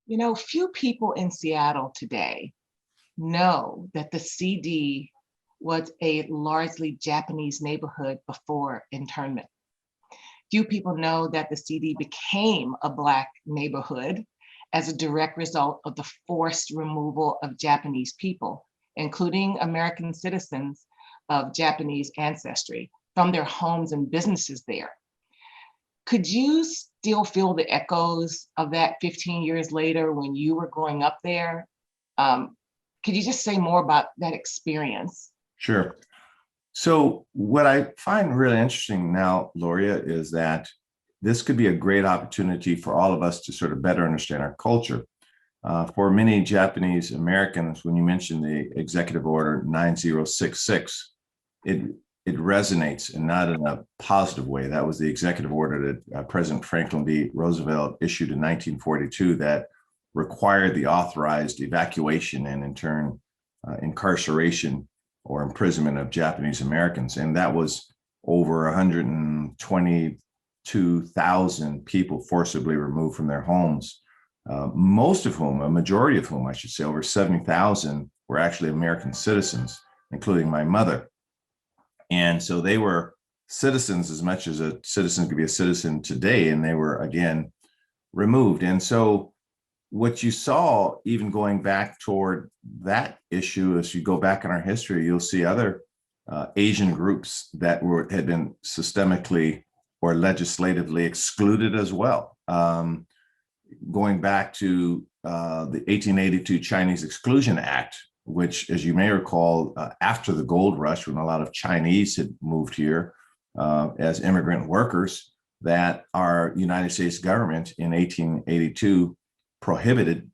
Few people in Seattle today know that the CD was a largely Japanese neighborhood before internment. Few people know that the CD became a Black neighborhood as a direct result of the forced removal of Japanese people, including American citizens of Japanese ancestry, from their homes and businesses there. Could you still feel the echoes of that 15 years later when you were growing up there? Could you just say more about that experience? Sure. So what I find really interesting now, Loria, is that this could be a great opportunity for all of us to sort of better understand our culture. For many Japanese Americans, when you mention the Executive Order 9066, it resonates, and not in a positive way. That was the executive order that President Franklin D. Roosevelt issued in 1942 that required the authorized evacuation and in turn incarceration or imprisonment of Japanese Americans. And that was over 122,000 people forcibly removed from their homes, most of whom, a majority of whom I should say, over 70,000 were actually American citizens, including my mother. And so they were citizens as much as a citizen could be a citizen today, and they were, again, removed. And so what you saw, even going back toward that issue, as you go back in our history, you'll see other Asian groups that had been systemically or legislatively excluded as well. Going back to the 1882 Chinese Exclusion Act, which, as you may recall, after the gold rush, when a lot of Chinese had moved here as immigrant workers, that our United States government in 1882 prohibited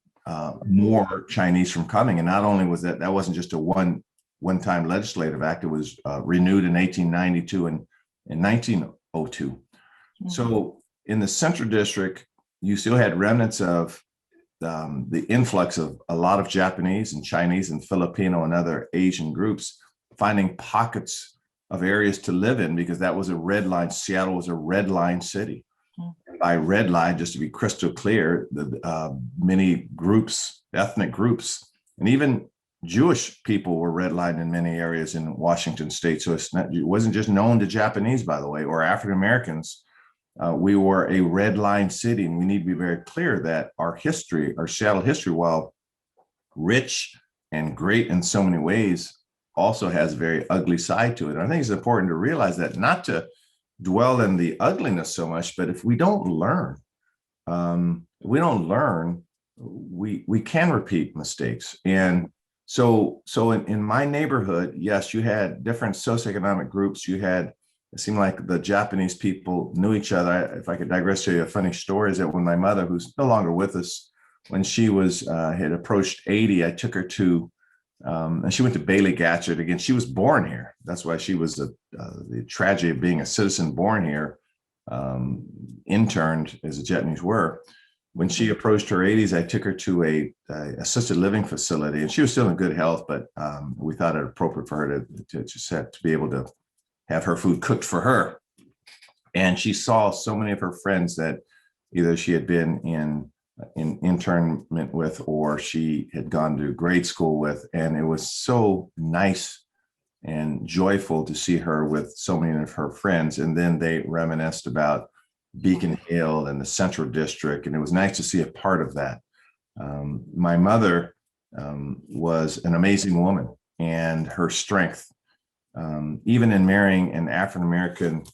more Chinese from coming. And not only was that wasn't just a one-time legislative act, it was renewed in 1892 and in 1902. Mm-hmm. So in the Central District, you still had remnants of the influx of a lot of Japanese and Chinese and Filipino and other Asian groups finding pockets of areas to live in, because that was a red line. Seattle was a red line city. And by red line, just to be crystal clear, the many groups, ethnic groups, and even Jewish people were redlined in many areas in Washington state. So it wasn't just known to Japanese, by the way, or African Americans. We were a red line city, and we need to be very clear that our history, our Seattle history, while rich and great in so many ways, also has a very ugly side to it. And I think it's important to realize that, not to dwell in the ugliness so much, but if we don't learn, we can repeat mistakes. And so in my neighborhood, yes, you had different socioeconomic groups. It seemed like the Japanese people knew each other. If I could digress to you, a funny story is that when my mother, who's no longer with us, when she had approached 80, I took her to, and she went to Bailey Gatchard. Again, she was born here. That's why she was the tragedy of being a citizen born here, interned as the Japanese were. When she approached her 80s, I took her to a assisted living facility, and she was still in good health, but we thought it appropriate for her to be able to have her food cooked for her. And she saw so many of her friends that either she had been in internment with, or she had gone to grade school with. And it was so nice and joyful to see her with so many of her friends. And then they reminisced about Beacon Hill and the Central District. And it was nice to see a part of that. My mother was an amazing woman, and her strength, even in marrying an African-American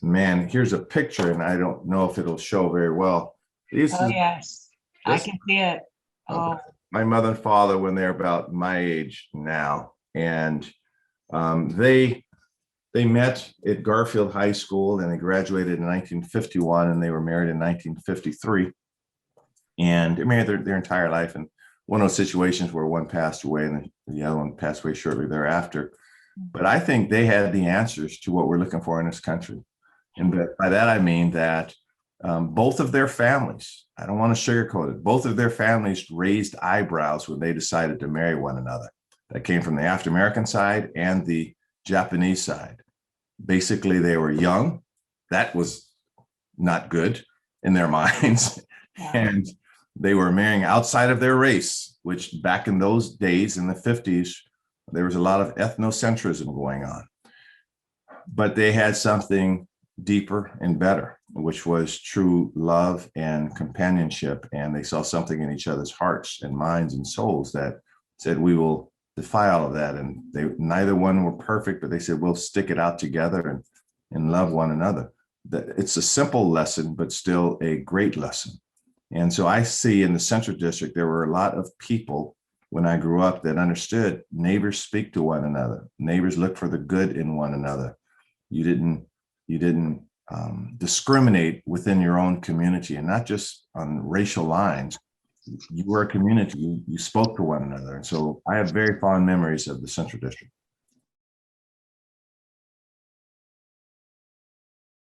man. Here's a picture, and I don't know if it'll show very well. Yes, I can see it. Oh. My mother and father, when they're about my age now, and they met at Garfield High School, and they graduated in 1951, and they were married in 1953, and they married their entire life. And one of those situations where one passed away and the other one passed away shortly thereafter. But I think they had the answers to what we're looking for in this country. And by that, I mean that both of their families, I don't want to sugarcoat it, both of their families raised eyebrows when they decided to marry one another. That came from the African-American side and the Japanese side. Basically, they were young. That was not good in their minds. And They were marrying outside of their race, which back in those days, in the 50s, there was a lot of ethnocentrism going on. But they had something deeper and better, which was true love and companionship. And they saw something in each other's hearts and minds and souls that said, we will defy all of that. And they, neither one were perfect, but they said, we'll stick it out together and love one another. It's a simple lesson, but still a great lesson. And so I see in the Central District, there were a lot of people when I grew up that understood neighbors speak to one another. Neighbors look for the good in one another. You didn't discriminate within your own community, and not just on racial lines. You were a community. You spoke to one another. And so I have very fond memories of the Central District.